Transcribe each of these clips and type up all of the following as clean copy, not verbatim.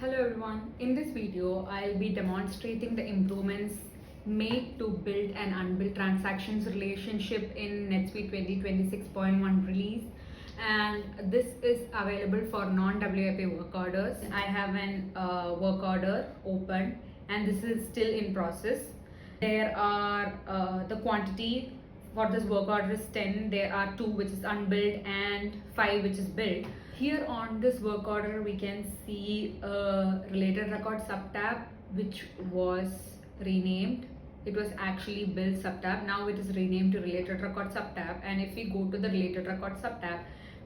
Hello everyone, in this video I'll be demonstrating the improvements made to build an unbuilt transactions relationship in NetSuite 2026.1 release, and this is available for non-WIP work orders. I have an work order open and this is still in process. There are the quantity for this work order is 10. There are 2 which is unbuilt and 5 which is built. Here on this work order we can see a related record subtab which was renamed. It was actually build subtab. Now it is renamed to related record subtab, and if we go to the related record subtab,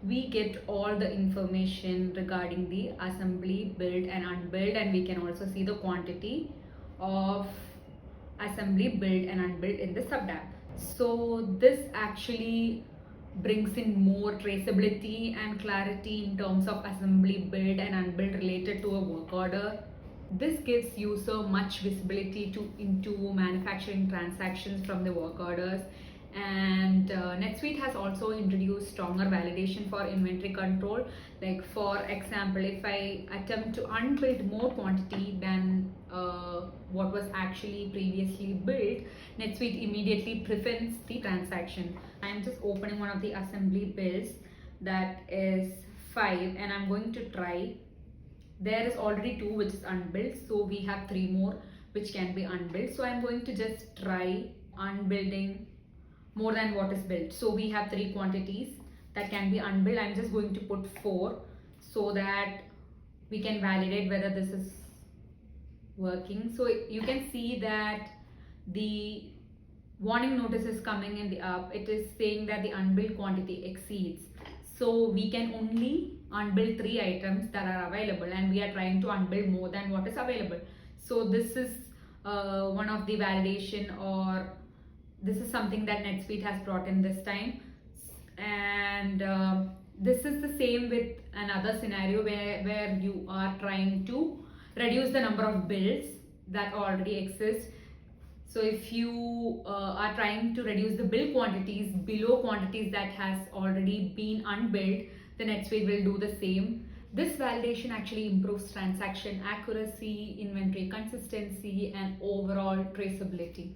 we get all the information regarding the assembly, build and unbuild, and we can also see the quantity of assembly, build and unbuilt in the subtab. So this actually brings in more traceability and clarity in terms of assembly, build and unbuilt related to a work order. This gives user much visibility into manufacturing transactions from the work orders. And NetSuite has also introduced stronger validation for inventory control. Like for example, if I attempt to unbuild more quantity than what was actually previously built, NetSuite immediately prevents the transaction. I'm just opening one of the assembly builds that is 5, and I'm going to try. There is already 2 which is unbuilt, so we have 3 more which can be unbuilt. So I'm going to just try unbuilding more than what is built. So we have 3 quantities that can be unbuilt. I'm just going to put 4 so that we can validate whether this is working. So you can see that the warning notice is coming in the up. It is saying that the unbuilt quantity exceeds. So we can only unbuild 3 items that are available, and we are trying to unbuild more than what is available. So this is one of the validation, or this is something that NetSuite has brought in this time. And this is the same with another scenario where you are trying to reduce the number of builds that already exist. So if you are trying to reduce the build quantities below quantities that has already been unbuilt, the NetSuite will do the same. This validation actually improves transaction accuracy, inventory consistency and overall traceability.